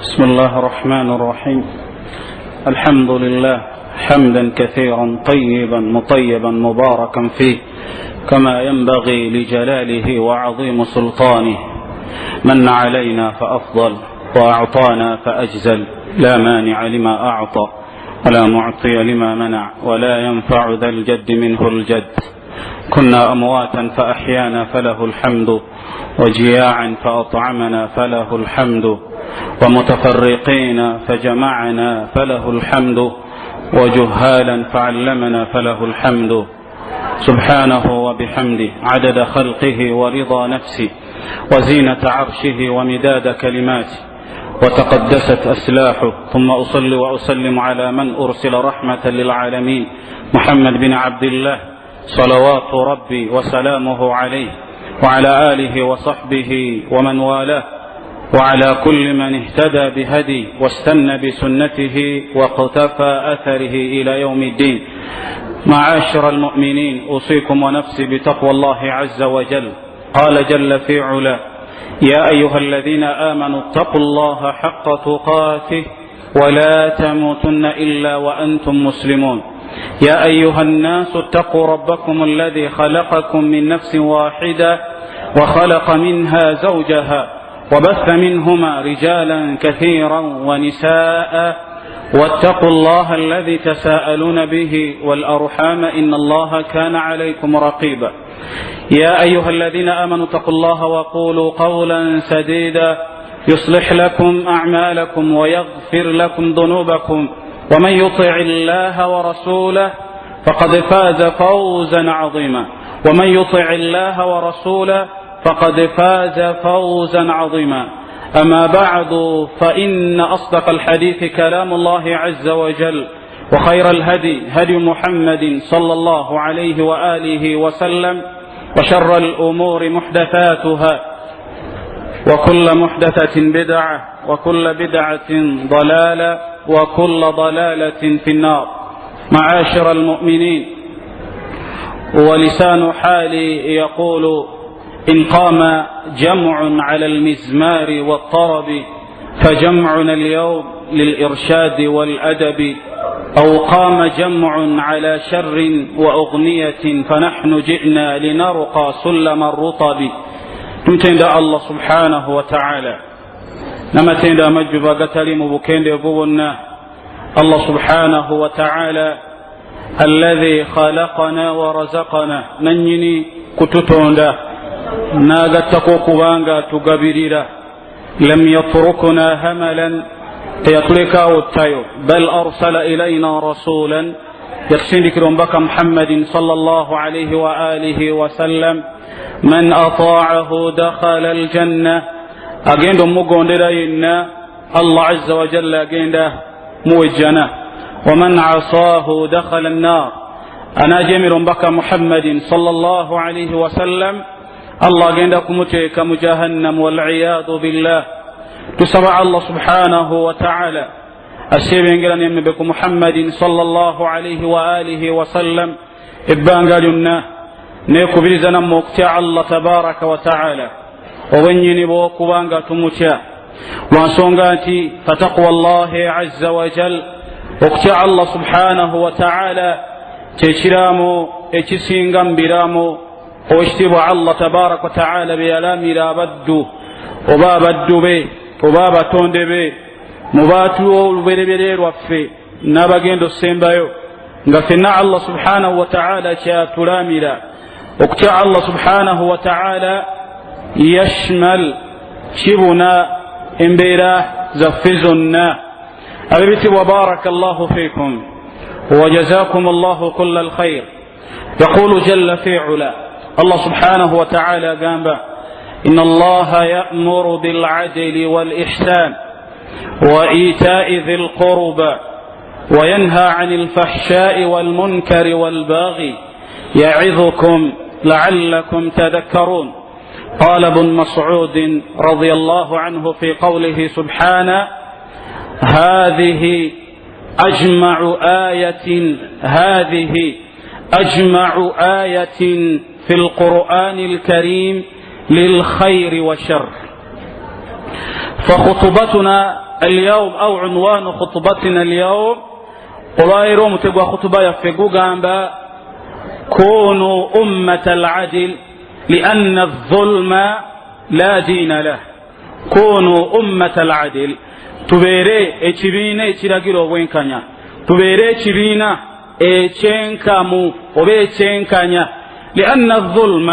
بسم الله الرحمن الرحيم. الحمد لله حمدا كثيرا طيبا مطيبا مباركا فيه كما ينبغي لجلاله وعظيم سلطانه. من علينا فأفضل وأعطانا فأجزل، لا مانع لما أعطى ولا معطي لما منع ولا ينفع ذا الجد منه الجد. كنا أمواتا فأحيانا فله الحمد، وجياعا فأطعمنا فله الحمد، ومتفرقين فجمعنا فله الحمد، وجهالا فعلمنا فله الحمد. سبحانه وبحمده عدد خلقه ورضا نفسه وزينة عرشه ومداد كلماته، وتقدست أسلاحه. ثم أصلي وأسلم على من أرسل رحمة للعالمين، محمد بن عبد الله صلوات ربي وسلامه عليه، وعلى آله وصحبه ومن والاه، وعلى كل من اهتدى بهدي واستنى بسنته واقتفى أثره إلى يوم الدين. معاشر المؤمنين، أوصيكم ونفسي بتقوى الله عز وجل. قال جل في علا: يا أيها الذين آمنوا اتقوا الله حق تقاته ولا تموتن إلا وأنتم مسلمون. يا أيها الناس اتقوا ربكم الذي خلقكم من نفس واحدة وخلق منها زوجها وبث منهما رجالا كثيرا ونساء، واتقوا الله الذي تساءلون به والأرحام إن الله كان عليكم رقيبا. يا أيها الذين آمنوا اتقوا الله وقولوا قولا سديدا يصلح لكم أعمالكم ويغفر لكم ذنوبكم، ومن يطع الله ورسوله فقد فاز فوزا عظيما. ومن يطع الله ورسوله فقد فاز فوزا عظيما. أما بعد، فإن أصدق الحديث كلام الله عز وجل، وخير الهدي هدي محمد صلى الله عليه وآله وسلم، وشر الأمور محدثاتها، وكل محدثة بدعة، وكل بدعة ضلالة، وكل ضلالة في النار. معاشر المؤمنين، ولسان حالي يقول: إن قام جمع على المزمار والطرب فجمعنا اليوم للإرشاد والأدب، أو قام جمع على شر وأغنية فنحن جئنا لنرقى سلم الرطب. تمتند الله سبحانه وتعالى نمتند مجبا قتل مبكين يقولنا الله سبحانه وتعالى الذي خلقنا ورزقنا ننيني كتتوندا ناغتكو كوبانغا تغبريرا لم يتركنا هملا يتركا والتايو، بل أرسل إلينا رسولا يرسلك ربك محمد صلى الله عليه وآله وسلم: من أطاعه دخل الجنة. أجند مقون لنا الله عز وجل أجند موجنا، ومن عصاه دخل النار. أنا جمير بك محمد صلى الله عليه وسلم الله عندكم تيكم جهنم والعياذ بالله. تسبع الله سبحانه وتعالى السيبين قلن يمبكم محمد صلى الله عليه وآله وسلم إبان قالنا نيكو بلزنا موكتع الله تبارك وتعالى، ووينيني بوكو بانغا تموتيا وانسونغاتي فتقوى الله عز وجل. وكتع الله سبحانه وتعالى تشرامو اتسينغام برامو واشتبع الله تبارك وتعالى بيالامي لا بدو وبابدو بي وبابتون بي مباتو بيربير وفي نبغين دو سيمبايو غفنا الله سبحانه وتعالى شاتلامي لا. وكتع الله سبحانه وتعالى يشمل شبنا امبيرا زفزنا أبيتي. وبارك الله فيكم وجزاكم الله كل الخير. يقول جل في علا الله سبحانه وتعالى قام: إن الله يأمر بالعدل والإحسان وإيتاء ذي القربى وينهى عن الفحشاء والمنكر والبغي يعظكم لعلكم تذكرون. قال ابن مسعود رضي الله عنه في قوله سبحانه: هذه أجمع آية في القرآن الكريم للخير والشر. فخطبتنا اليوم أو عنوان خطبتنا اليوم قرائر متقوى خطبة يفقوا قامبا كونوا أمة العدل لأن الظلم لا دين له. كونوا أمة العدل تبيري اتبيني اتراجلو وين كانيا تبيري اتبينا اتشنكامو وبيتشنكانيا لأن الظلم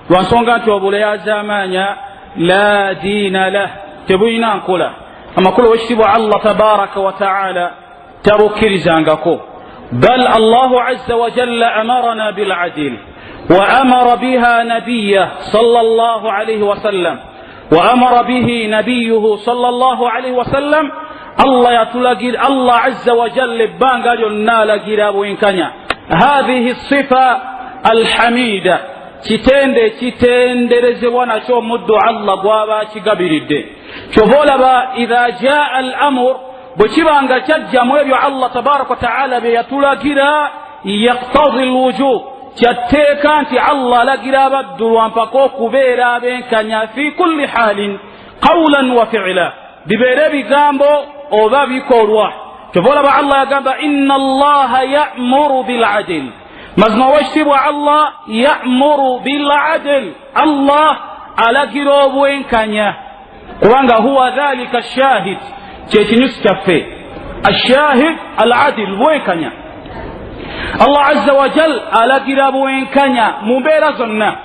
وانسونغا توبوليا زمانيا لا دين له تبينا كلا أما كل واشتبع الله تبارك وتعالى تركي زانغاكو بل الله عز وجل أمرنا بالعدل وأمر بها نبيه صلى الله عليه وسلم وأمر به نبيه صلى الله عليه وسلم الله يتلقي الله عز وجل بانغا جنال جراب وين كانيا هذه الصفة الحميدة تتند رزوانا شو مدو الله قوابا تقبرد شوفولا إذا جاء الأمر بشبانغا تجا مويبيو الله تبارك وتعالى بيتلقي يقتضي الوجوب تتكانت الله لقراب الدروان فقوك بيرا بين كان في كل حال قولا وفعلا ببيرا بقامبو وذا بكوروا شوفوا لبا الله يقام إن الله يأمر بالعدل مزما واشتبوا الله يأمر بالعدل الله على قراب وين كان قوانغا هو ذلك الشاهد تيتنسكفي الشاهد العدل وين كان الله عز وجل على قراب وين كان مبارزنا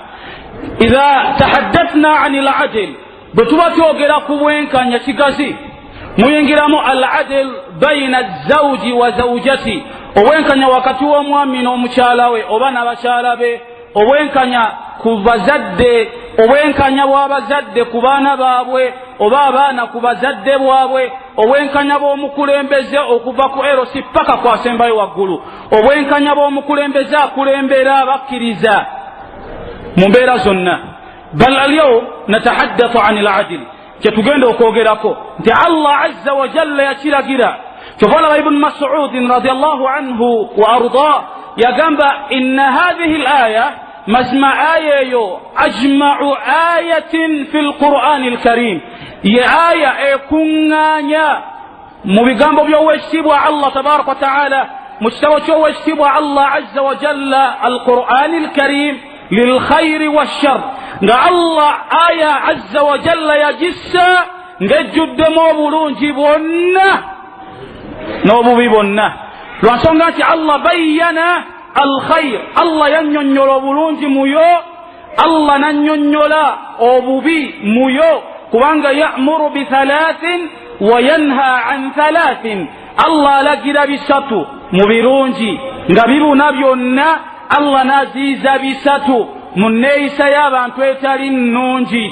إذا تحدثنا عن العدل بتواتي وقراك وين كان يتكاسي مينجرام العدل بين الزوج وزوجتي وين كان وكتوا مؤمن ومشالاوي وبنا بشالابي وين كان كوبازد وين كان وابازد كوبانا بابوي obabana kubazadde bwabwe obwenkanya bw'omukulembeze okuva ku erosi paka kwasembayo waggulu obwenkanya bw'omukulembeze akulembera abakkiriza mu mbeera zonna bal alyawm natahaddathu an al-adl kyetugenda okwogerako nti Allah azza wa jalla yakiragira kyofala ibn Mas'ud radiyallahu anhu wa arda yagamba inna hadhihi al-aya مجمع آية أجمع آية في القرآن الكريم يا آية كنغانيا مبيغامبو بيوشتبوا الله تبارك وتعالى مستوى وشتبوا الله عز وجل القرآن الكريم للخير والشر الله آية عز وجل يجس نجد موبولون جيبونا نوبو بيبونا لأنسونغاتي الله بينا الخير الله ينينيولا بلونجي ميو الله ننينيولا أبوبي ميو كوانغا يأمر بثلاث وينهى عن ثلاث الله لقد بساتو مبيرونجي نبيبو نبيونا الله نزيز بساتو من نيس يابان تويتارين نونجي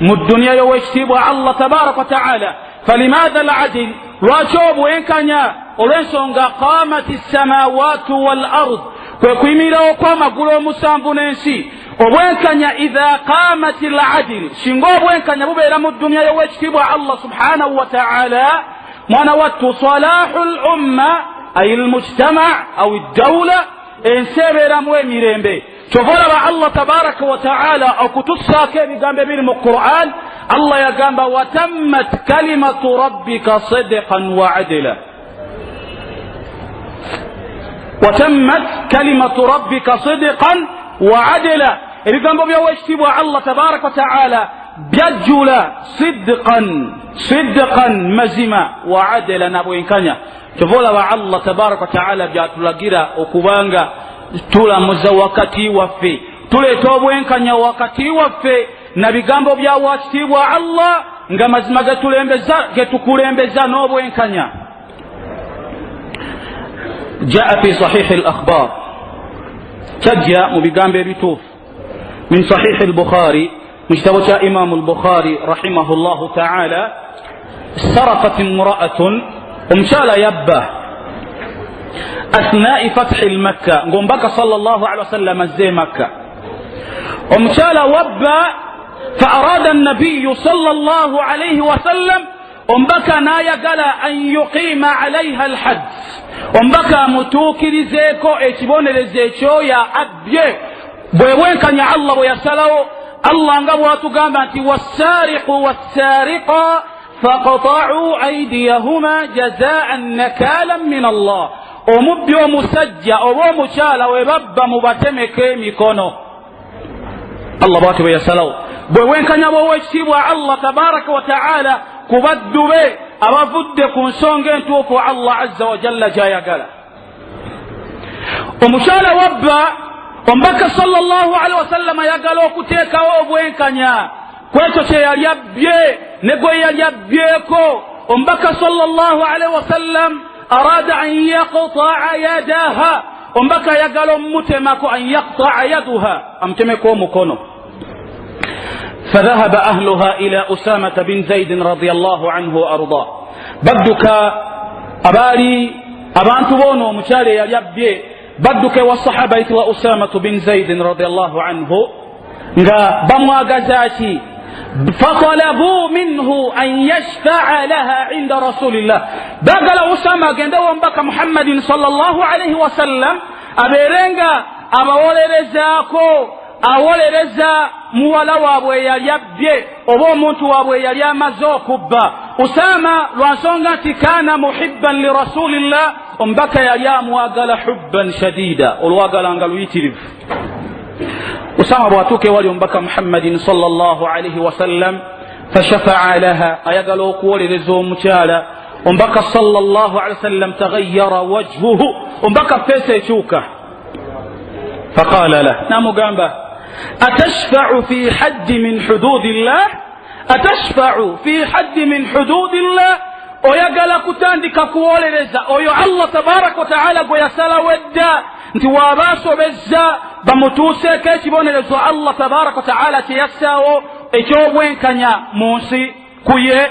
مالدنيا يوشتبوا الله تبارك وتعالى فلماذا العدل واشوب وين كان ولنسونغا قامت السماوات والأرض kwekuimirawo kw'amagulu omusanvu n'ensi obwenkanya idha qamat al-adl singa obwenkanya bubeera mu ddunya y'owekitiibwa Allah subhanahu wa ta'ala mwana wattu salahu al-umma ay al-mujtama' aw ad-dawla ensi ebeeramu emirembe kyova olaba Allah tabaraka wa ta'ala okutussaako ebigambo ebiri mu Qur'an Allah yagamba watammat kalimatu rabbika sidqan wa adla وتمت كلمة ربك صدقا وعدلا الجنب بيوشتبوا الله تبارك وتعالى بيجولا صدقا مزما وعدلا نبوين كانيا تقول الله تبارك وتعالى بياتلاجيرا وكوبانغا تولا مزوكتي وفي تولا توبوين كانيا وكتي وفي نبي جنب بيوشتبوا الله نجمزما جتولembeza getukulembeza nobوين كانيا جاء في صحيح الأخبار تجا مبيقام بيتوف من صحيح البخاري مجتوى إمام البخاري رحمه الله تعالى سرقت امرأة ومشال يبه أثناء فتح المكة قنبك صلى الله عليه وسلم زي مكة ومشال وبا فأراد النبي صلى الله عليه وسلم ومبكى نايا قال أن يقيم عليها الحد ومبكى متوكرزيكو اتبونرزيكو يا أبيه بوين كان يا الله ويسلو الله انقبوا تقامت والسارق والسارقة فقطعوا أيديهما جزاء نكالا من الله omubbi omusajja oba omukyala we babba mubatemeko emikono. Allah bwati bwe yasalawo bwe wenkanya bw'owekitiibwa Allah tabaraka wa ta'ala ku baddu be abavudde ku nsonga entuufu Allah azza wa jalla gy'ayagala. Omukyala wabba omubaka sallallahu alaihi wasallam ayagala okuteekawo obwenkanya kwekyo kye yali abbye ne gwe yali abbyeko. Omubaka sallallahu alaihi wasallam arada an yaqta'a yadaha omubaka ayagala omutemako an yaqta'a yaduha amutemeko omukono. فذهب أهلها إلى أسامة بن زيد رضي الله عنه وأرضاه بدك أبالي أبانت بونو مشاري يبدي بدك والصحابة وأسامة بن زيد رضي الله عنه بموا غزاتي فطلبوا منه أن يشفع لها عند رسول الله. بقال أسامة قندوا بك محمد صلى الله عليه وسلم أبيرنغا أبولرزاكو awolereza muwala waabwe yali abbye oba omuntu waabwe yali amaze okubba. Usama lwansonga nti kaana muhibban li rasulillah omubaka yali amwagala hubban shadida olwagalanga luyitirivu. Usama bwatuuka ewali omubaka Muhammadin sallallahu alaihi wasallam fashafa'a laha ayagala okuwolereza omukyala. Omubaka sallallahu alaihi wasallam taghayyara wajhuhu omubaka feesa ekyuka. فقال له نامغامبا أتشفع في حد من حدود الله أتشفع في حد من حدود الله oyagala kutandika kuwolereza oyo Allah tabaraka wa ta'ala gwe yasala wedda nti waabasobezza bamutuuseeko ekibonerezo Allah tabaraka wa ta'ala kye yassaawo ekyobwenkanya mu nsi ku ye.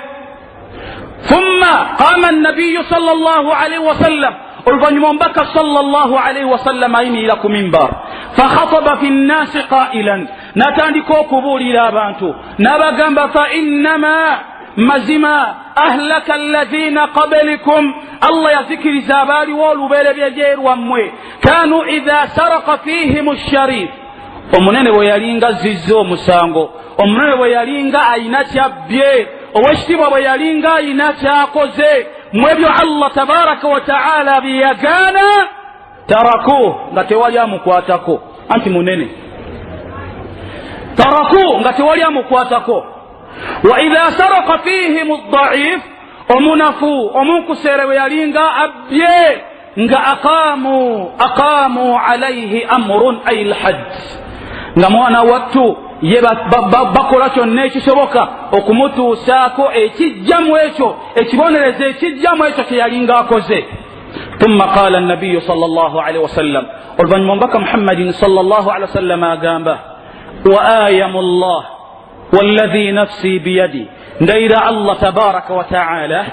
thumma qama an-nabiyyu sallallahu alayhi wa sallam oluvanyuma omubaka sallallahu alayhi wa sallam ayimiira ku mimbar fakhataba fi nnasi qailan natandika okubuulira abantu n'abagamba fa innama mazima ahlaka alladhina qablikum Allah yazikiriza abaaliwo olubereberye lwammwe kanu idha saraka fihim ash-sharif omunene bwe yalinga zizza omusango omunene bwe yalinga ayina kyabbye owekitiibwa bwe yalinga ayina kyakoze mwebyo Allah tabaraka wa ta'ala biyagana taraku nga tewali amukwatako anti munene taraku nga tewali amukwatako. Wa idha saraka fihim ad-da'if omunafu omunkusere bwe yalinga abbye nga aqamu alayhi amrun ay al-hadd nga mwana wattu ye bakola kyonna ekisoboka okumutuusaako ekijjamu ekyo ekibonereza ekijjamu ekyo kye yalinga akoze. ثم قال النبي صلى الله عليه وسلم oluvanyuma omubaka Muhammadin صلى الله عليه وسلم agamba وآيم الله والذي نفسي بيدي ndayira Allah تبارك وتعالى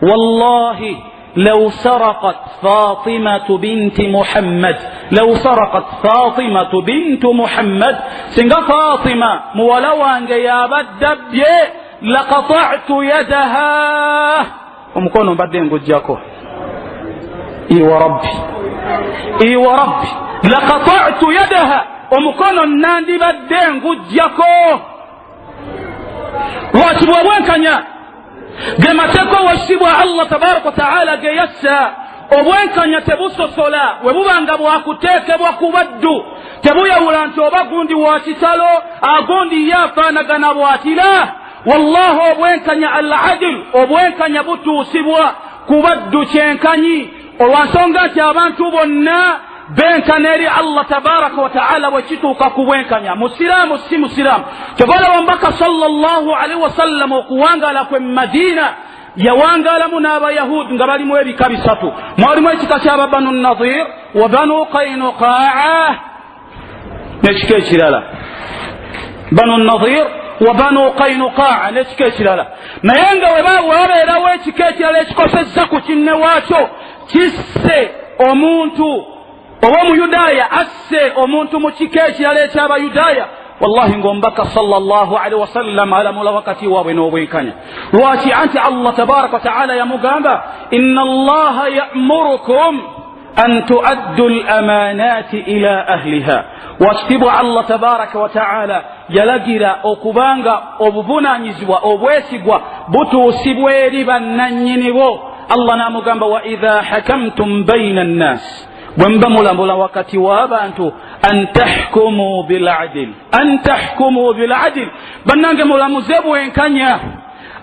والله لو سرقت فاطمة بنت محمد لو سرقت فاطمة بنت محمد سنغا فاطمة مولوان يابد لقطعت يدها ومكونوا بعدين قد جاكو اي وربي لقطعت يدها ومكونوا الناندي بعدين قد جاكو واتبوا وين كان gemateko washibwa Allah tabaraka wa ta'ala geyassa obwenkanya tebusosola webubanga bwakuteekebwa ku baddu tebuyawula nti oba gundi wa kitalo agundi yafaanagana bwatira. Wallahu obwenkanya al-adil obwenkanya butuusibwa ku baddu kyenkanyi olwansonga nti abantu bonna benkana eri Allah tabaraka wa ta'ala bwe kituuka ku bwenkanya musiraamu si musiraamu. Kyebalawo omubaka sallallahu alaihi wasallam okuwangala kwe Madina yawangalamu n'abayahudi nga balimu ebika bisatu. Mwalimu ekika ky'aba Banu Nadhir wa Banu Qaynuqaa n'ekika ekirala. Banu Nadhir wa Banu Qaynuqaa n'ekika ekirala. Naye nga webabeerawo ekika ekirala ekikosezza ku kinne waakyo kisse omuntu oba omuyudaaya asse omuntu mu kika ekirala eky'abayudaaya wallahi ng'omubaka sallallahu alaihi wasallam alamula wakati waabwe n'obwenkanya. Lwaki anti Allah tabaraka wa ta'ala yamugamba inna allaha ya'murukum an tu'addu al-amanati ila ahliha. Wakitibwa Allah tabaraka wa ta'ala yalagira okubanga obuvunanyizibwa obwesigwa butuusibwa eri bannannyinibo. Allah n'amugamba wa idha hakamtum baina nnas, bwe muba mulambula wakati w'abantu, an tahkumu bil'adl, an tahkumu bil'adl, bannange mulamuze bwenkanya,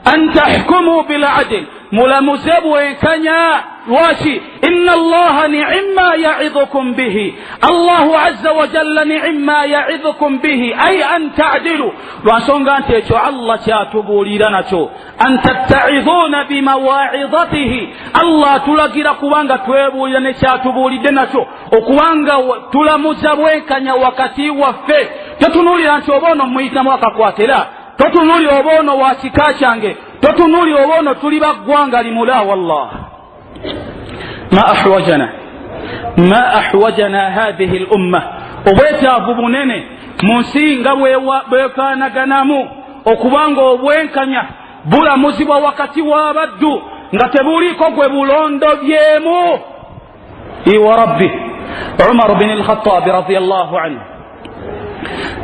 an tahkumu bil'adl, mulamuze bwenkanya. Lwaki? inna allaha ni'ma ya'idhukum bihi, allahu azza wa jalla ni'ma ya'idhukum bihi ay an ta'dilu, lwansonga nti ekyo allah kyatubuulira nakyo, an tatta'idhuna bimawa'idhatihi, allah tulagira kubanga twebuulira ne kyatubuulidde nakyo, okubanga tulamuza bwenkanya wakati waffe. Totunuulira nti oba ono muyitamu akakwatira, totunuulira oba ono wa kika kyange, totunuulira oba ono tuli baggwanga limula. wallah ما أحوجنا هذه الأمة obwetaavu bunene mu nsi nga bwekanaganamu okubanga obwenkanya bulamuzibwa wakati w'abaddu nga tebuliiko gwe bulondobyemu. iwa rabbi Umar bin al-Khattab radiyallahu anhu,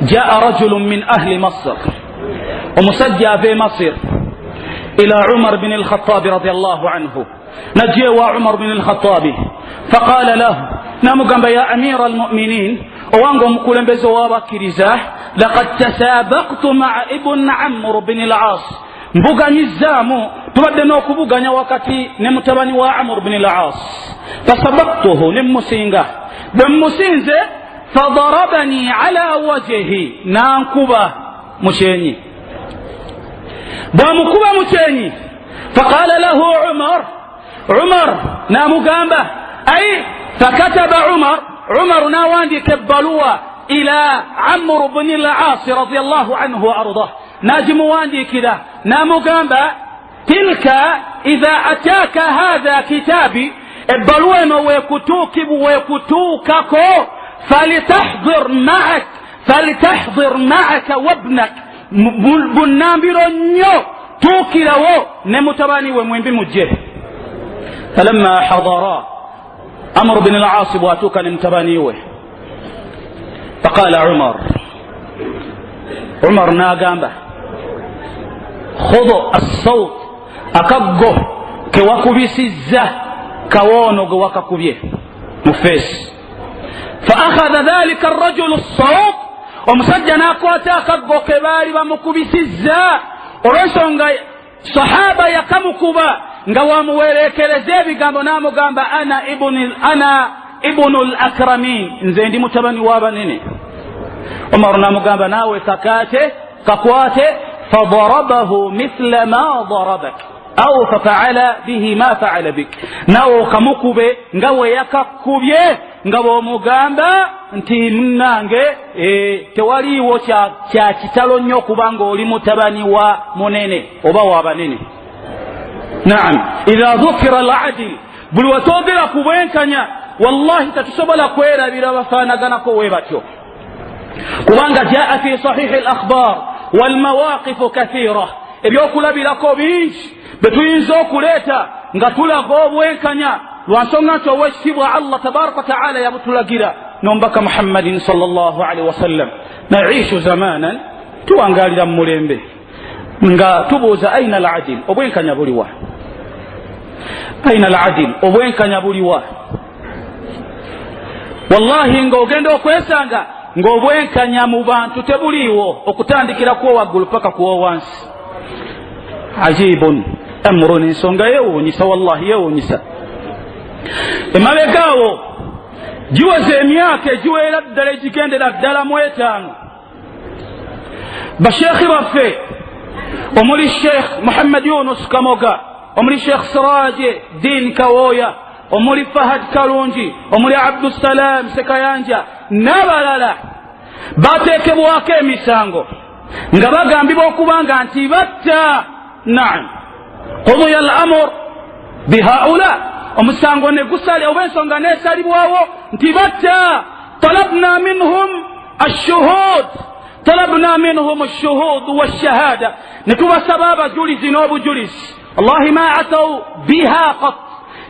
jaa rajulun min ahli Masr, omusajja ave Masr ila Umar bin al-Khattab radiyallahu anhu, نجي وعمر بن الخطاب فقال له نمغمب يا أمير المؤمنين وانغم كلن بزوابا كريزاه لقد تسابقت مع ابن عمرو بن العاص مبغاني الزامو تبدنو كبغاني وقتي نمتبني وعمر بن العاص فسبقته نمسينغا بمسينزه فضربني على وجهي نانكوبا مشيني بامكوبا مشيني فقال له عمر نامغامبا أي فكتب عمر ناواندي كبلوا إلى عمرو بن العاص رضي الله عنه وأرضاه، ناجم واندي كذا نامغامبا تلك إذا أتاك هذا كتابي البلوين ويكتوكب ويكتوككو فلتحضر معك وابنك بنامبرو نيو توكلوا نمتباني وموين بمجيه. فلما حضرا عمرو بن العاص واتوك نمتبانيوه فقال عمر ناغامبا خذوا الصوت أكبه كوكبسزة كوونو وككبيه مفيس. فأخذ ذلك الرجل الصوت ومسجنا كواتا كبه كباري ومكبسزة ورسونغا صحابة يكمكبا nga wamuwerekereza ebigambo n'amugamba ana ibnu al-akramin, nze ndi mutabani w'abanene. Umar n'amugamba naawe kakwate fadarabahu mithla ma darabak au fafa'ala bihi ma fa'ala bik, naawe okamukube nga we yakakubye nga bw'omugamba nti munnange tewaliiwo kya kitalo nnyo kubanga oli mutabani wa munene oba w'abanene. نعم إذا ذكر العدل بلوتوبر كبينكنيا والله تتسبل كويرا بلا وفانا كويباتيو كوانغا جاء في صحيح الأخبار والمواقف كثيرة بيوكولا بلا كوبيش بتوينزو كوليتا نغتولا كوبينكنيا وانسونا توشيبوا الله تبارك وتعالى يا بطولا جدا نومبك محمد صلى الله عليه وسلم نعيش زمانا توانغالي دم موليمبي nga tubuuza aina al-adil, obwenkanya buliwa? Aina al-adil, obwenkanya buliwa? Wallahi ng'ogenda okwesanga ng'obwenkanya mu bantu tebuliiwo, okutandikira kuwo waggulu paka kuwo wansi. Ajibun amrun, ensonga yeewuunyisa, wallahi yeewuunyisa. Emabegaawo giweze emyaka egiwera ddala egigendera ddala mu 5 bashekhi baffe omuli Sheikh Muhammad Yunus Kamoga, omuli Sheikh Siraje Din Kawoya, omuli Fahad Kalungi, omuli Abdussalam Sekayanja n'abalala bateekebwako emisango nga bagambibwa okubanga nti batta. Naam, qudiya al-amr bihaula, omusango ne gusali oba ensonga neesalibwawo nti batta. talabna minhum ash-shuhud wash-shahada, netubasaba abajulizi n'obujulizi. Allahi ma ataw biha qat,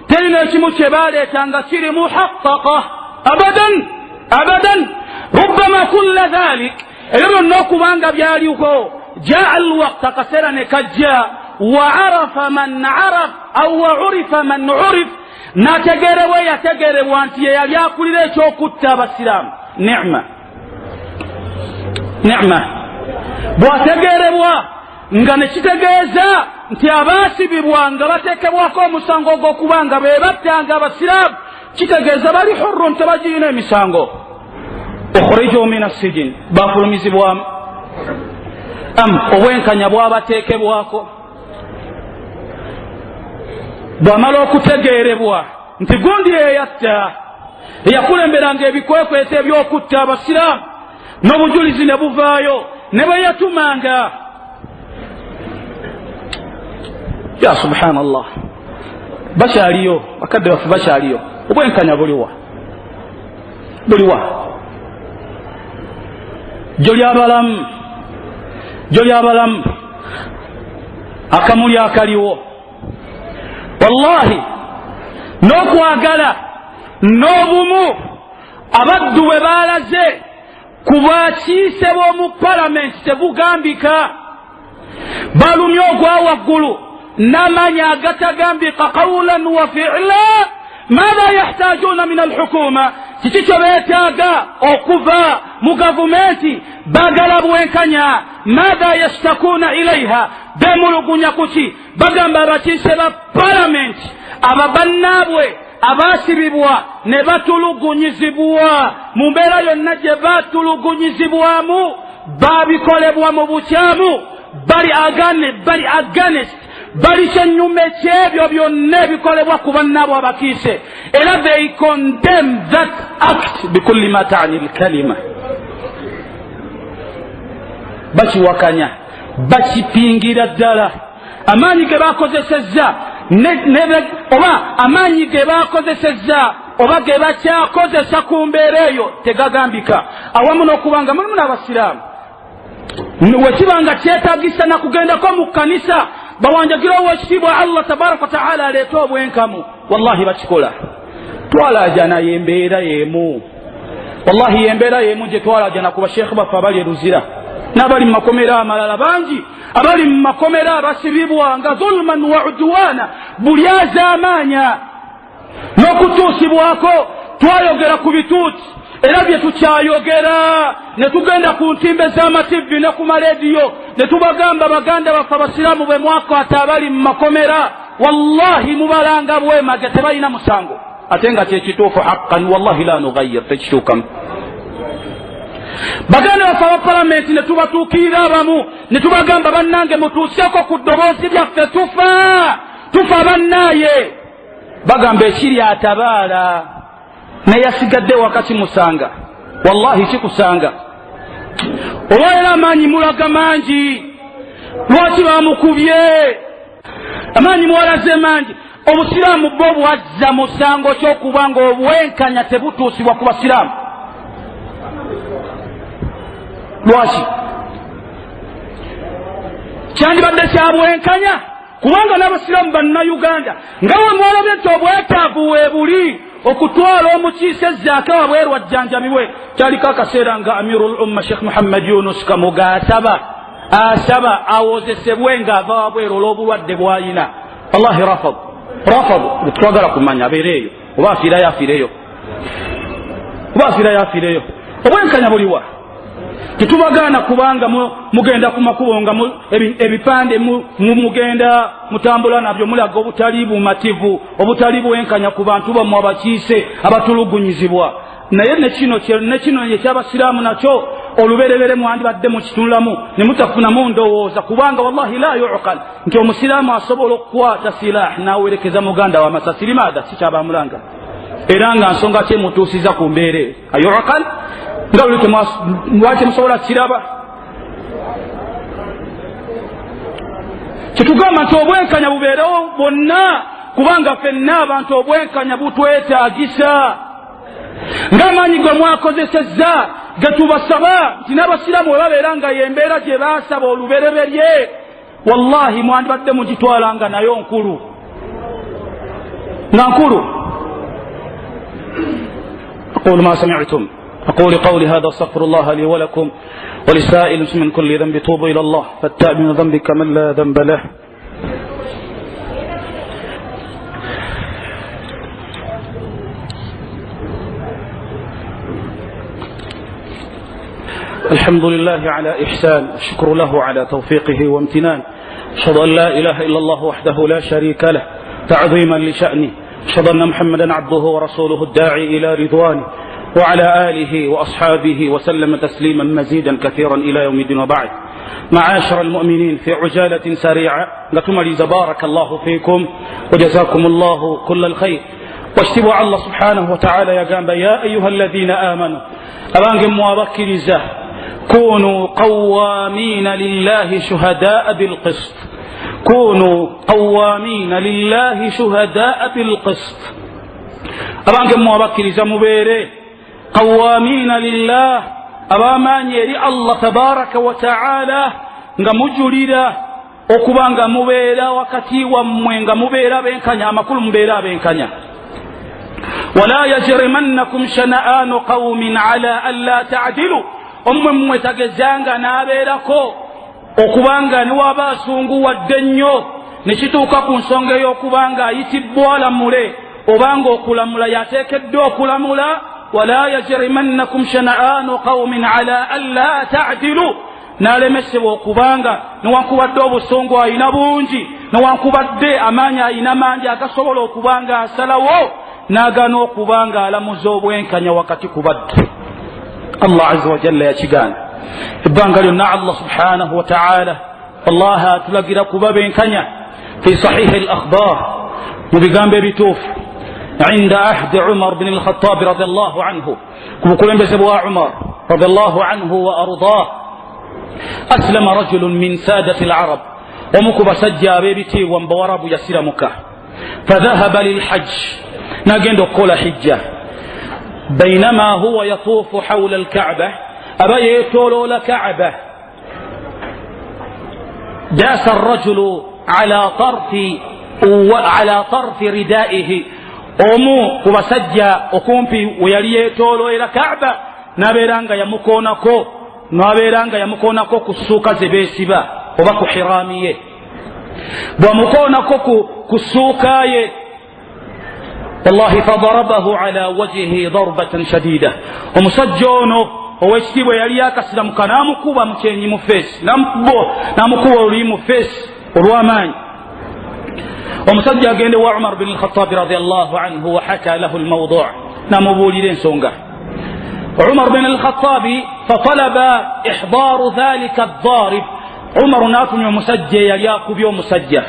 terina ekimu kye baaleetanga kiri muhaqqaqa abadan. rubbama kulla dhalik, ebyo byonna okubanga byaliko jaa al-waqt, akaseera ne kajja وعرف من عرف أو وعرف من عرف نتجر ويتجر وانت يا كل ليش كتاب السلام نعمة bw'ategeerebwa nga ne kitegeeza nti abaasibibwa nga bateekebwako omusango gw'okuba nga be battanga abasiraamu kitegeeza bali hurrun tebagiina emisango ukhrijuu min assijin bafulumizibwamu obwenkanya bwabateekebwako bw'amala okutegeerebwa nti gundi eyatta eyakulemberanga ebikwekweta ebyokutta abasiraamu n'obujulizi ne buvaayo ne bwe yatumanga ya subhanallah bakyaliyo bakadde baffe bakyaliyo obwenkanya buliwa jjo ly'abalamu akamuli akaliwo wallahi n'okwagala n'obumu abaddu bwe baalaze ku bwakiise b'omu palamenti tebugambika balumye ogwa waggulu n'amaanyi agatagambika qawlan wa fi'la maadha yahtajuuna min alhukuma kiki kyo beetaaga okuva mu gavumenti baagala bwenkanya maadha yashtakuuna ilaiha bemulugunya kuki bagamba abakiise ba palamenti aba bannaabwe abaasibibwa ne batulugunyizibwa mu mbeera yonna gye batulugunyizibwamu baabikolebwa mu bukyamu bali against bali kyennyuma ekyebyo byonna ebikolebwa ku bannaabwe abakiise era they condemn that act bikulli ma taani lkalima bakiwakanya bakipingira ddala amaanyi ge bakozesezza oba amaanyi ge bakozesezza oba ge bakyakozesa ku mbeera eyo tegagambika awamu n'okubanga mulimu n'abasiraamu wekibanga kyetaagisa na kugendako mu kkanisa bawanjagira owekitiibwa allah tabaraka wataala aleeta obwenkamu wallahi bakikola twalaajana yembeera yemu wallahi yembeera yemu gye twalaajana ku basheekhe baffe abali eruzira n'abali mu makomera amalala bangi abali mu makomera abasibibwa nga zulman wa udwana buli azaamaanya n'okutuusibwako twayogera ku bituuti era bye tukyayogera ne tugenda ku ntimbe z'amativi ne ku malediyo ne tubagamba baganda baffe abasiraamu bwe mwakwata abali mu makomera wallahi mubalanga bwemage tebalina musango ate nga kyekituufu haqqan wallahi la nugayir tekituukamu baganda baffe aba palamenti ne tubatuukirira abamu ne tubagamba bannange mutuuseko ku ddoboozi lyaffe tufa bannaaye bagamba ekiri atabaala naye asigadde wakati musanga wallahi kikusanga olwaera amaanyi mulaga mangi lwaki bamukubye amaanyi muwalaze mangi obusiraamu bwo bwazza musango ky'okuba nga obwenkanya tebutuusibwa ku basiraamu lwaki kyandibadde kyabwenkanya kubanga n'abasiraamu bannayuganda nga we mwolabye nti obwetaavu weebuli okutwala omukiise ezzaaka wabweru wajjanjamibwe kyaliko akaseera nga amirul umma sheikh muhammad yunus kamuga asaba awozesebwe ng'ava wabweru olw'obulwadde bw'alina wallahi rafad twagala kumanya abeereeyo oba afiirayo obwenkanya buliwa tetubagaana kubanga mugenda ku makubo nga ebipande mugenda mutambula nabyo mulaga obutali bumativu obutali bwenkanya ku bantu bammwe abakiise abatulugunyizibwa naye nekino ekyabasiraamu nakyo olubereberye mwandibadde mukitunulamu ne mutafunamu ndowooza kubanga wallahi la yuqal nti omusiraamu asobola okukwata silahi n'awerekeza muganda w'amasasi limaada sikyabamulanga era nga nsonga kyemutuusiza ku mbeere ayuqal nga lwaki musobola kiraba kyetugamba nti obwenkanya bubeerewo bonna kubanga ffenna abantu obwenkanya butwetaagisa ng'amaanyi gwe mwakozesezza getubasaba nti n'abasiraamu bwe babeera nga yembeera gye baasaba olubereberye wallahi mwandibadde mugitwalanga nayo nkulu aqulu ma sami'tum أقول قولي هذا استغفر الله لي ولكم ولسائر من كل ذنب توبوا إلى الله فالتائب من ذنب كمن لا ذنب له الحمد لله على إحسان، الشكر له على توفيقه وامتنان. أشهد أن لا إله إلا الله وحده لا شريك له تعظيما لشأنه. أشهد أن محمدا عبده ورسوله الداعي إلى رضوانه وعلى آله وأصحابه وسلم تسليما مزيدا كثيرا إلى يوم الدين. وبعد، معاشر المؤمنين، في عجالة سريعة لتملز بارك الله فيكم وجزاكم الله كل الخير. واشتبوا الله سبحانه وتعالى يا أيها الذين آمنوا أبانكم وابكرزة كونوا قوامين لله شهداء بالقسط. كونوا قوامين لله شهداء بالقسط. أبانكم وابكرزة مبيري قوامين لله abamanyeri Allah tabaraka wa taala nga mujulira okuba nga mubeera wakati wammwe nga mubeera benkanya amakulu mubeera benkanya. wala yajrimannakum shana'anu qaumin ala alla ta'dilu, omwe mmwe tagezanga n'abeerako okubanga niwaba asunguwadde nnyo nekituuka ku nsonga ey'okubanga ayitibbwa alamule obanga okulamula yateekeddwa okulamula. ولا يجرمنكم شنآن قوم على ألا تعدلوا، nalemesebwa okubanga newankubadde obusungu ayina bungi newankubadde amaanyi ayina mangi agasobola okubanga asalawo n'agana okubanga alamuza obwenkanya wakati kubadde. Allah azza wa jalla yakigaana ebbanga lyonna. Allah subhanahu wa ta'ala wallahi atulagira kuba benkanya fi sahihi al-akhbar mu bigambo ebituufu عند عهد عمر بن الخطاب رضي الله عنه. كلهم بسبوا عمر رضي الله عنه وأرضاه. أسلم رجل من سادة العرب ومكب سجى بيبتي وانبورب يسير مكة، فذهب للحج ناقين قول حجة. بينما هو يطوف حول الكعبة أبا يطول الكعبة داس الرجل على طرف ردائه. omu kubasajja okumpi weyali yeetoolooera Kaaba n'abeeranga yamukoonako ku ssuuka ze beesiba oba ku hiraami ye. bwamukoonako ku ssuuka ye wallahi fadarabahu ala wajhihi darbatan shadida. omusajja ono ow'ekitiibwa yali yakasiramuka n'amukuba mukyenyi mu feesi, n'amukuba oluli mu feesi olw'amaanyi. ومسجى قال وعمر بن الخطاب رضي الله عنه وحكى له الموضوع نمبولين سونغا. عمر بن الخطاب فطلب إحضار ذلك الضارب. عمر ناتم مسجى ياكوب يوم مسجى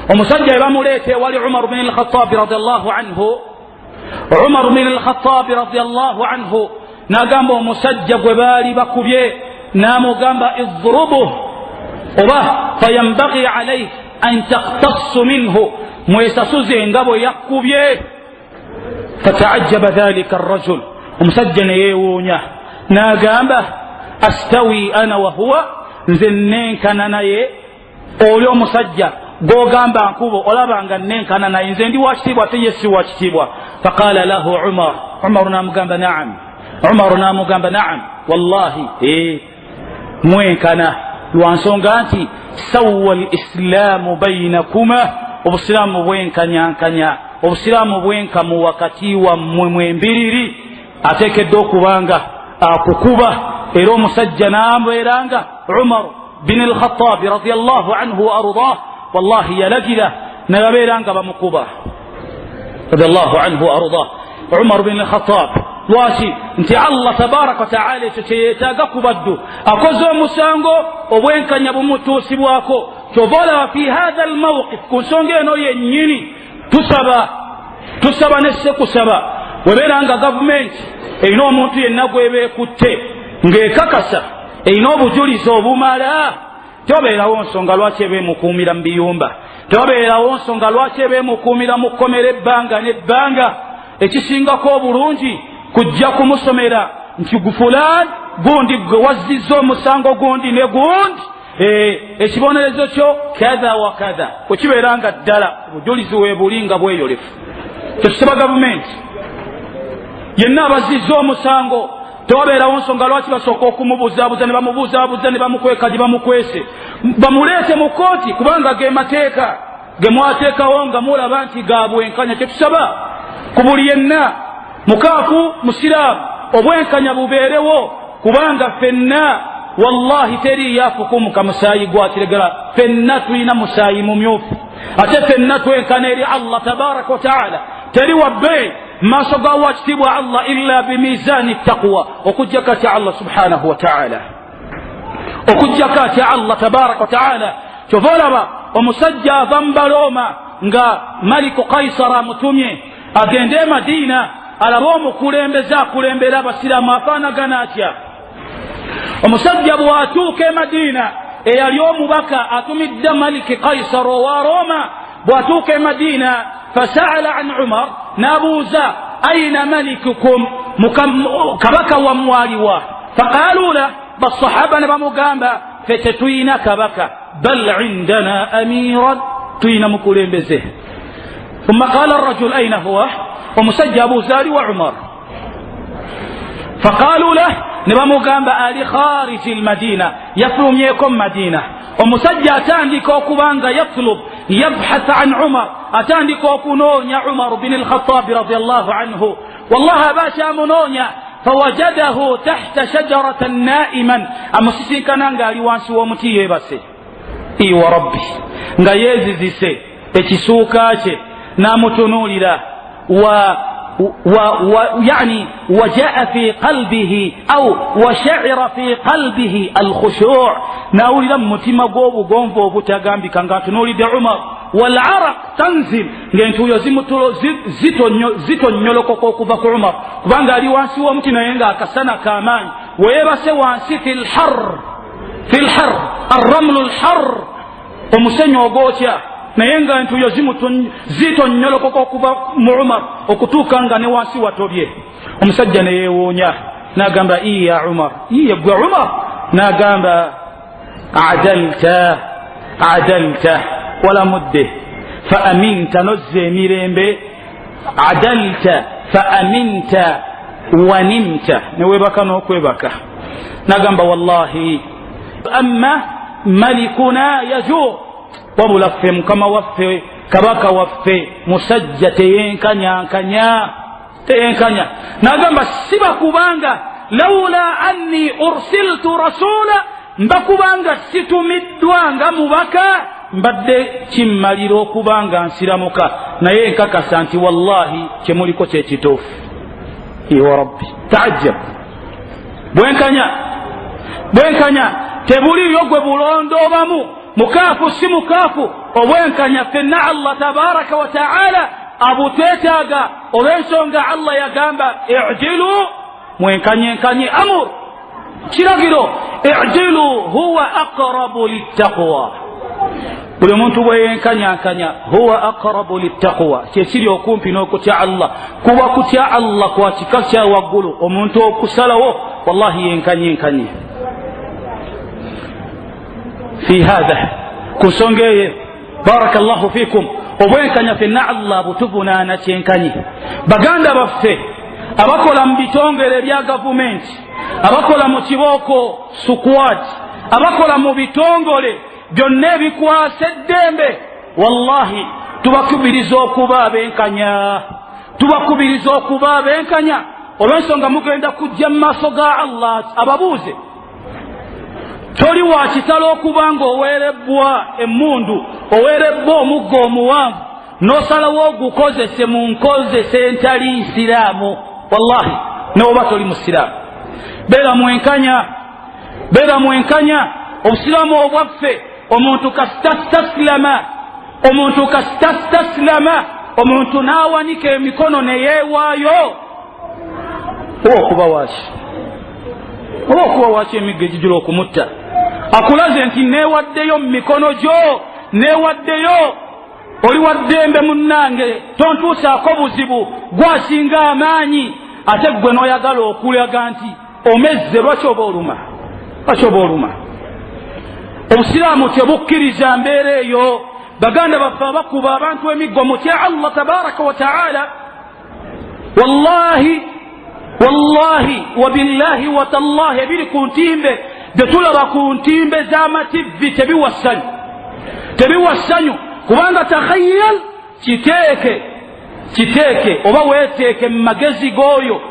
ومسجى بموليته ولي عمر بن الخطاب رضي الله عنه. عمر بن الخطاب رضي الله عنه نقام مسجى وبالي بكوبيه نامو قام اضربه وبه فينبغي عليه أن تقتص منه ميسسوزي ngabo yakubye. فتعجب ذلك الرجل ومسجن يewuunya n'agamba astawi ana wahuwa, nze nenkana naye. oli omusajja gwogamba nkubo olabanga nenkana naye nze ndi wakitiibwa ate ye si wakitiibwa. faqala lahu Umar n'amugamba naam. Umar n'amugamba naam wallahi mwenkana lwansonga nti sawwa al-islaamu baynakuma, obusiraamu bwenkanyankanya, obusiraamu bwenkamu wakati wammwe mwembiriri. ateekeddwa okubanga akukuba. era omusajja n'abeeranga Umar bin al-Khattab radiyallahu anhu wa ardaah wallahi yalagira nababeeranga bamukuba radiyallahu anhu wa ardaah. Umar bin al-Khattab lwaki nti Allah tabaraka wa taala ekyo kyeyeetaaga kubaddu akoze omusango obwenkanya bumutuusibwako. kyobola fi hatha almawqif ku nsonga eno yennyini tusaba nesse kusaba webeera nga gavumenti erina omuntu yenna gwebeekutte ng'ekakasa erina obujulizi obumala. tobeerawo nsonga lwaki ebeemukuumira mu biyumba, tobeerawo nsonga lwaki ebeemukuumira mu kkomera ebbanga n'ebbanga. ekisingako obulungi kujja kumusomera nti gufulani gundi gwe wazzizza omusango gundi ne gundi ekibonerezo kyo kadha wa kadha. wekibeeranga ddala obujulizi weebulinga bweyolefu. tekisaba gavumenti yenna abazzizza omusango tewabeerawo nsonga lwaki basooka okumubuuzaabuuza ne bamubuuzaabuuza ne bamukweka gye bamukwese bamuleete mu kooti kubanga ge mateeka ge mwateekawo nga mulaba nti ga bwenkanya. Kyetusaba ku buli yenna mukaafu musiraamu obwenkanya bubeerewo kubanga ffenna wallahi teri yafukumuka musaayi gwakiregala, ffenna tulina musaayi mumyufu ate ffenna twenkana eri Allah tabaraka wa taala. Teri wabbe maaso ga wakitibwa Allah illa bimizaani taqwa, okujja kati Allah subhanahu wa taala, okujja kati Allah tabaraka wa taala. Kyova olaba omusajja ava mu Balooma nga Maliku Kaisara amutumye agende e Madiina alabe omukulembeze akulembera abasiraamu afaanagana atya. Omusajja bw'atuuka e Madiina eyali omubaka atumidde Maliki Kaisara owa Roma bw'atuuka e Madiina fasaala an Umar n'abuuza aina malikukum kabaka wamwaliwa faqaalu la basahaba ne bamugamba fe tetuyina kabaka bal indana amiran tuyina mukulembeze. thumma qaala arrajul aina huwa omusajja abuuza ali wa Umar faqaalu lah ne bamugamba ali khariji almadina yafulumyeko mu Madina. Omusajja atandika okubanga yatlub yabhath an Umar atandika okunoonya Umar bin al-Khattab radiyallahu anhu wallahi abasha amunoonya fawajadahu tahta shajaratan na'iman amusisinkana nga ali wansi w'omuti yeebase iwa rabbi nga yeezizise ekisuuka kye n'amutunuulira يعني وجاء في قلبه أو وشعر في قلبه الخشوع ناولي لم متما غوبو غونفو بوتاغامبي كان تنولي عمر والعرق تنزل ngento yozimutulo zito nyoloko kuva ku Umar kubanga ali wansi wa mti nayenga akasana kamanyi weyebase wansi fil har arramlu alhar omusenyo ogotya naye nga entuuyo zito nyolokoko okuva mu Umar okutuuka nga ne wansi watobye. Omusajja ne yeewuunya n'agamba iya Umar, iye gwe Umar? N'agamba adalta wala mudde fa aminta nozze emirembe adalta fa aminta wanimta ne weebaka n'okwebaka. N'agamba wallahi amma malikuna yajuu wabula ffe mukama waffe kabaka waffe musajja teyenkanya. N'agamba siba kubanga lawla anni ursiltu rasula mbakubanga situmiddwa nga mubaka mbadde kimmalira okubanga nsiramuka naye nkakasa nti wallahi kyemuliko kyekituufu. Iwa rabbi taajjab bwenkanya tebuliyo gwe bulondo obamu mukaafu si mukaafu obwenkanya ffenna Allah tabaraka wa taala abutwetaaga olw'ensonga Allah yagamba i'jilu mwenkanyenkanye amur kiragiro i'jilu huwa aqrabu littaqwa. Buli omuntu bweyenkanyankanya huwa aqrabu littaqwa kyekiri okumpi n'okutya Allah kuba kutya Allah kwa kika kya waggulu omuntu okusalawo wallahi yenkanyenkanye. في هذا كسونجي بارك الله فيكم obwenkanya ffenna Allah butubuna nakyenkanyi baganda baffe abakola mu bitongole bya gavumenti abakola mu kibooko sukwad abakola mu bitongole byonna ebikwasa eddembe wallahi tubakubiriza okuba abenkanya olw'ensonga mugenda kujja mu maaso ga Allah ababuuze toli wa kitalo okubanga oweerebbwa emmundu oweerebbwa omuggo omuwanvu n'osalawo ogukozese mu nkozese entali nsiraamu wallahi n'oba toli musiraamu. beera mwenkanya obusiraamu obwaffe omuntu kasitastaslama omuntu n'awanika emikono ne yeewaayo oba okuba waaki emigga egijula okumutta akulaze nti neewaddeyo mu mikono gyo neewaddeyo oli waddembe munnange tontuusaako buzibu gwasinga amaanyi ate gwe n'oyagala okulaga nti omezze lwaki oba oluma. Obusiraamu tebukkiriza mbeera eyo. Baganda baffe abakuba abantu emiggo mutya Allah tabaraka wa taala wallahi wallahi wabillahi watallahi biri ku ntimbe betulaba ku ntimbe z'amativi tebiwasanyu kubanga takhayyal kiteeke oba weeteeke mu magezi g'oyo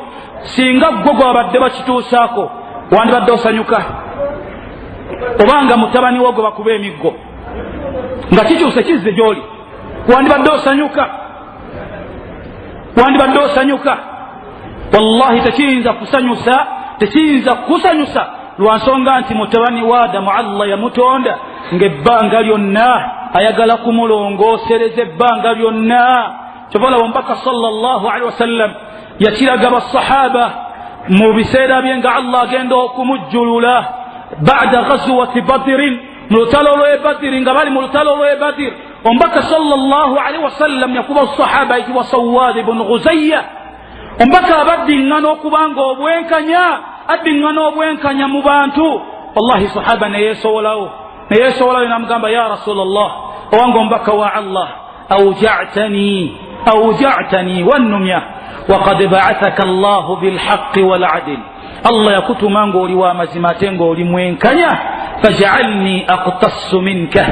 singa gwe gwabadde bakituusaako wandibadde osanyuka obanga mutabani wo gwe bakuba emiggo nga kikyuse kizze gy'oli wandibadde osanyuka wallahi tekiyinza kusanyusa lwa nsonga nti mutabani wa Adamu Allah yamutonda ng'ebbanga lyonna ayagala kumulongoosereza ebbanga lyonna kyobola omubaka sallallahu alaihi wasallam yakiraga basahaba mu biseera bye nga Allah agenda okumujjulula ba'da ghazwati Badrin mu lutalo lw'e Badiri nga bali mu lutalo lw'e Badiri omubaka sallallahu alaihi wasallam yakuba sahaba ekibwa Sawad ibn Ghuzayya omubaka abaddiŋŋana okubanga addiŋŋana obwenkanya mu bantu wallahi sahaba neyeesowolayo namugamba ya rasulallah owange omubaka wa Allah awja'tani wannumya waqad ba'athaka Allah bilhaqqi wal'adl Allah yakutuma ng'oli w'amazima ate ng'oli mwenkanya faj'alni aqtassu minka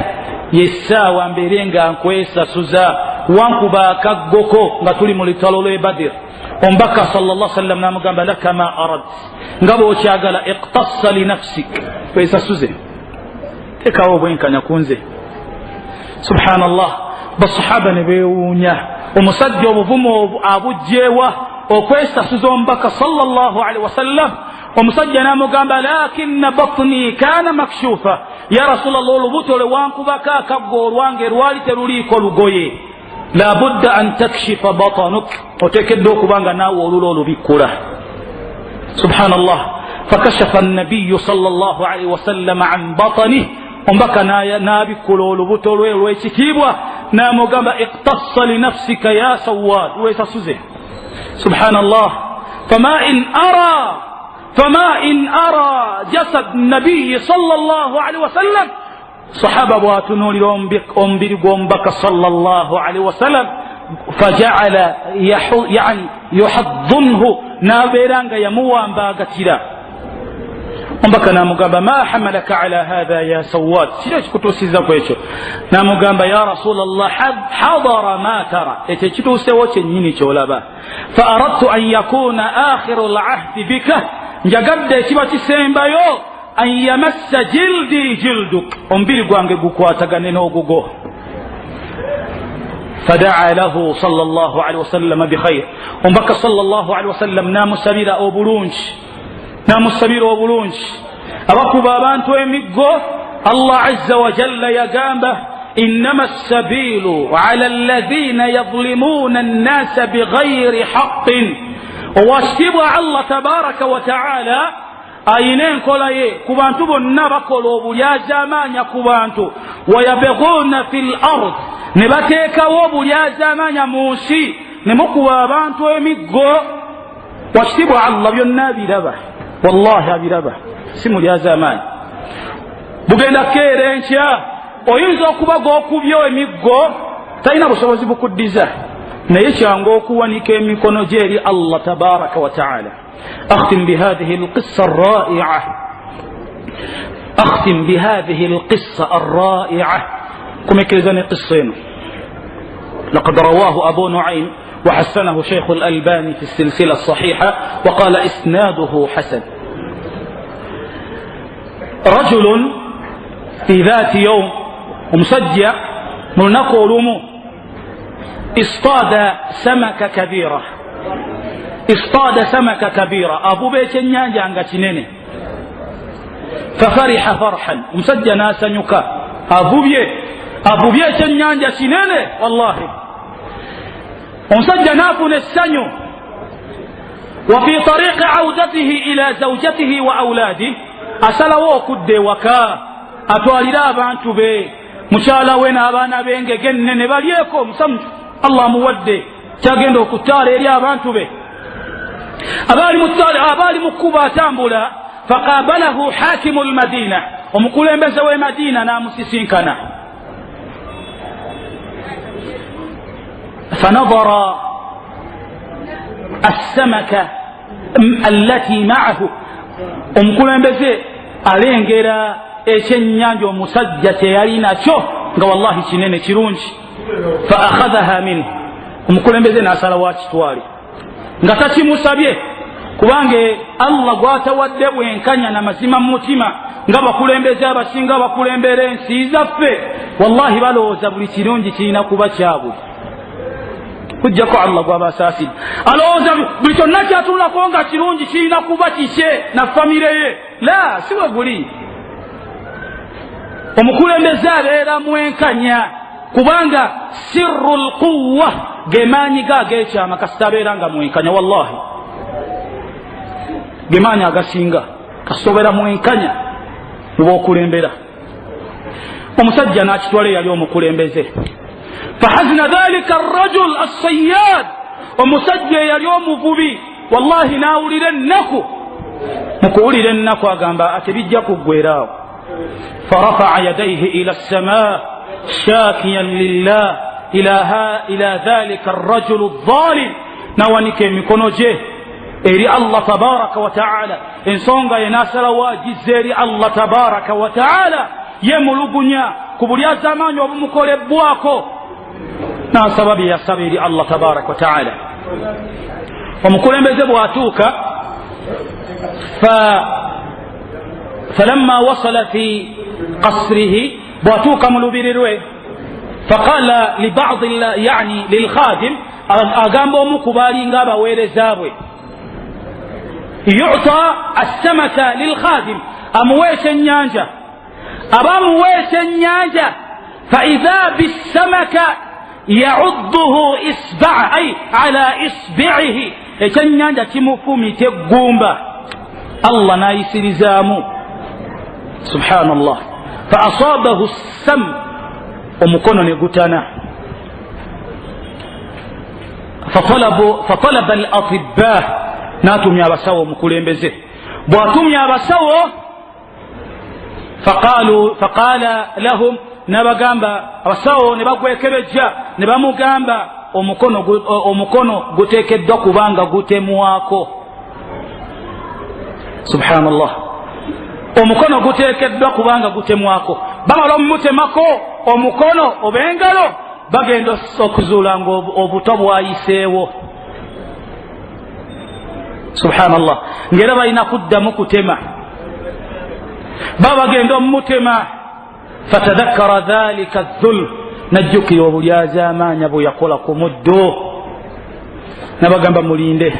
yessaawa mbeere nga nkwesasuza wankuba akaggoko nga tuli mu lutalo lw'e Badr omubaka sallallahu alaihi wasallam namugamba laka ma arad nga bw'okyagala iqtassa li nafsik wesasuze tekawo obwenkanya kunze subhanallah basahaba ne beewuunya omusajja obuvumu abugjeewa okwesasuza omubaka sallallahu alaihi wasallam omusajja namugamba lakinna batni kana makshufa ya rasulallah olubuto lwewankubako akaggo olwange lwali teruliiko lugoye la budda an takshifa batanuk otekedde okubanga naawe olula olubikkula subhanallah fakashafa an-nabiy sallallahu alaihi wasallam an batnih omubaka n'abikkula olubuto lwe olw'ekitiibwa n'amugamba iqtassa li nafsika ya Sawad weesasuze subhanallah fama in ara jasad nabiyi sallallahu alaihi wasallam sahaba bwatunuulira omubiri gw'omubaka sallallahu alaihi wasallam faja'ala yuhaddunhu n'abeera nga yamuwambagatira omubaka n'amugamba ma hamalaka ala hadha ya Sawad kiri ekikutuusiza ku ekyo n'amugamba ya rasulallah hadara ma tara ekyo ekituusewo kyennyini kyolaba fa aradtu an yakuna akhiru al-ahdi bika njagadde ekiba kisembayo an yamassa jildi jilduk omubiri gwange gukwatagane n'ogugo فدعا له صلى الله عليه وسلم بخير omubaka صلى الله عليه وسلم namusabira obulungi abakuba abantu emiggo Allah azza wa jalla yagamba innama as-sabilu ala alladhina yadhlimuna an-nasa bighayri haqqin owakitibwa Allah tabaraka wa ta'ala ayina enkola ye ku bantu bonna bakola obulyazaamaanya ku bantu wayabghuna fil ard ne bateekawo obulyazaamaanya mu nsi ne mukuba abantu emiggo wakitibwa Allah byonna abiraba wallahi abiraba si mulyazaamaanyi bugenda keera enkya oyinza okuba g'okubyo emiggo talina busobozi bukuddiza naye kyangu okuwanika emikono gye eri Allah tabaraka wa ta'ala أختم بهذه القصة الرائعة كما كيزاني قصين لقد رواه أبو نعيم وحسنه شيخ الألباني في السلسلة الصحيحة وقال إسناده حسن رجل في ذات يوم ومسجع نقول اصطاد سمكة كبيرة أبو بيت النيانجا عنك تنيني ففرح فرحا ومسجى ناسا نكا أبو بيت النيانجا تنيني والله ومسجى نافن السنو وفي طريق عودته إلى زوجته وأولاده أسلوا كد وكا أتوالي بانتو بي مشالا وين أبانا بينك جنن باليكم سمت الله مودي تاجندو كتار إلي بانتو بي أبالي مكوبا تامبولا فقابله حاكم المدينة ومقولين بزوي مدينة نامسسين كان فنظر السمكة allati ma'ahu omukulembeze alengera ekyennyanja omusajja kyeyali nakyo nga wallahi kinene kirungi fa akhadhaha minhu omukulembeze n'asalawo akitwale nga takimusabye kubanga Allah gwatawadde bwenkanya na mazima mu mutima nga bakulembeze abasinga bakulembera ensi zaffe wallahi balowooza buli kirungi kirina kuba kyabwe kujjako Allah gwabasaasidde alowooza buli kyonna kyatulako nga kirungi kirina kuba kikye na famire ye la siwe guli omukulembeze abeera mwenkanya kubanga sirru lquwa gemaanyi gageekyama kasita abeera nga mwenkanya wallahi gemaanyi agasinga kasita obeera mwenkanya mubookulembera omusajja n'akitwala yali omukulembeze fahazina dhalika arrajul assayad omusajja yali omuvubi wallahi n'awulira ennaku mukuwulira ennaku agamba ate bijja kuggweeraawo فرفع يديه إلى السماء شاكيا لله إلى ذلك الرجل الظالم نوانك مكونوجه إري الله تبارك وتعالى إن صنغ يناسل واجز إري الله تبارك وتعالى يملقنيا كبريا زمان وبمكول بواكو ناسبب يسبب الله تبارك وتعالى ومكول بزبواتوك فلما وصل في قصره بواتوك ملوبيروي فقال لبعض يعني للخادم أقاموا مكبالي نغابا ويرزابوي يعطى السمكة للخادم أمويش النيانجة أبامويش النيانجة فإذا بالسمكة يعضه إصبع أي على إصبعه النيانجة تمفومي تقومبا الله نايسر زامو سبحان الله فأصابه السم ومكون نقتنا فطلب الأطباء ناتم يا بساو مكولين بزي بواتم يا بساو فقال لهم نبا غامبا بساو نبا كويكبجا نبا مغامبا omukono guteekeddwa kubanga gutemwako subhanallah omukono guteekeddwa kubanga gutemwako bamala omutemako omukono obengalo bagenda okuzuula nga obuto bwayiseewo subhanallah ngera balina kuddamu kutema babagenda omutema fatadhakkara dhalika adh-dhulm najjukira obulyazi amaanya bwe yakola ku muddo nabagamba mulinde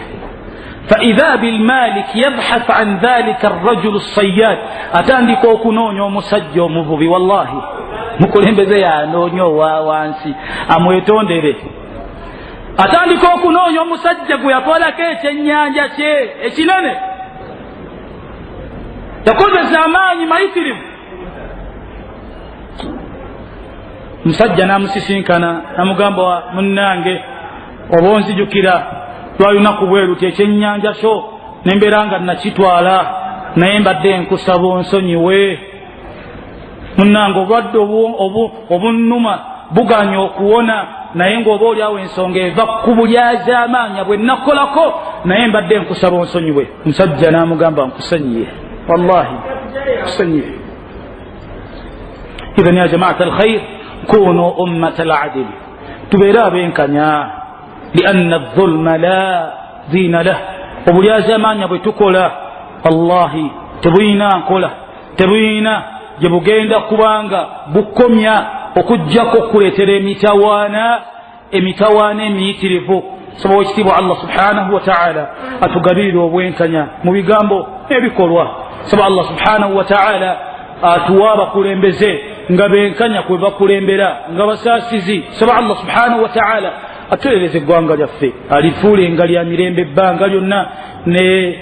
فإذا بالمالك يبحث عن ذلك الرجل الصياد أتانديك okunoonya omusajja omuvubi wallahi mukulembeze yanoonya owawansi amwetondere atandika okunoonya omusajja gwe yatwalako ekyennyanja kye ekinene yakozesa amaanyi mayitirivu musajja namusisinkana namugamba munnange oba onzijukira lwalunaku bweru kyekyennyanja kyo nembeera nga nakitwala naye mbadde nkusaba onsonyiwe munnange obwadde obunnuma buganya okuwona naye ngaoba oliawo ensonga eva ku bulyazi amaanya bwe nakolako naye mbadde nkusaba onsonyiwe musajja namugamba nkusonyiye wallahi nkusonyiye idhan ya jamaat alkhair kunu ummat aladil tubeere abenkanya لأن الظلم لا دين له وبليازا ما نبي تقوله والله تبينا قوله تبينا جبوجيندا كوانغا بكميا وكجا كوكولي تري ميتوانا ميتريفو سبو يكتب الله سبحانه وتعالى أتقبيل وين كنيا مبيغامبو يبيكولوا سبو الله سبحانه وتعالى أتوابا كولين بزي ngabe kanya kwe bakulembera ngabasasizi saba Allah subhanahu wa ta'ala atuleleze gwanga lyaffe alifuule nga lya mirembe ebbanga lyonna ne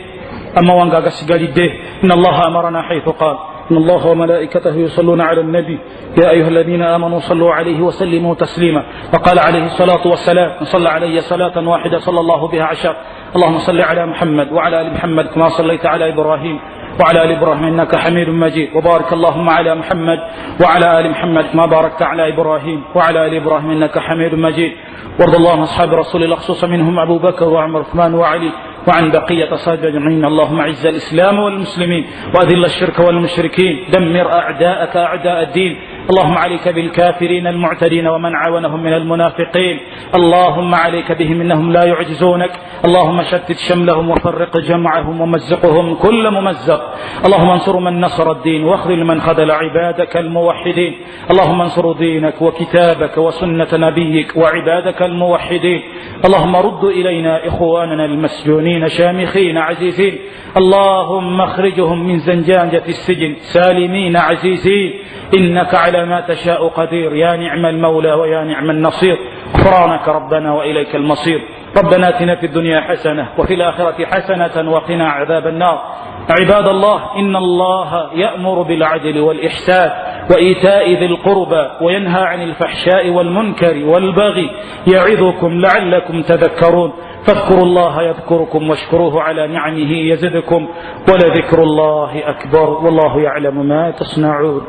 amawanga agasigalidde inna allaha amarana haythu qala إن الله وملائكته يصلون على النبي يا أيها الذين آمنوا صلوا عليه وسلموا تسليما وقال عليه الصلاة والسلام من صلى علي صلاة واحدة صلى الله بها عشر اللهم صل على محمد وعلى آل محمد كما صليت على إبراهيم وعلى آل إبراهيم إنك حميد مجيد وبارك اللهم على محمد وعلى آل محمد كما باركت على إبراهيم وعلى آل إبراهيم إنك حميد مجيد وارض اللهم أصحاب رسول الله خصوصا منهم أبو بكر وعمر وعثمان وعلي وعن بقية صادق أجمعين. اللهم أعز الإسلام والمسلمين وأذل الشرك والمشركين، دمر أعداءك أعداء الدين. اللهم عليك بالكافرين المعتدين ومن عاونهم من المنافقين، اللهم عليك بهم إنهم لا يعجزونك. اللهم شتت شملهم وفرق جمعهم ومزقهم كل ممزق. اللهم انصر من نصر الدين واخذل من خذل عبادك الموحدين. اللهم انصر دينك وكتابك وسنة نبيك وعبادك الموحدين. اللهم رد إلينا إخواننا المسجونين شامخين عزيزين. اللهم اخرجهم من زنجانجة السجن سالمين عزيزين، إنك على ما تشاء قدير، يا نعم المولى ويا نعم النصير. غفرانك ربنا وإليك المصير. ربنا آتنا في الدنيا حسنة وفي الآخرة حسنة وقنا عذاب النار. عباد الله، إن الله يأمر بالعدل والإحسان وإيتاء ذي القربى وينهى عن الفحشاء والمنكر والبغي، يعظكم لعلكم تذكرون. فاذكروا الله يذكركم واشكروه على نعمه يزدكم، ولذكر الله أكبر، والله يعلم ما تصنعون.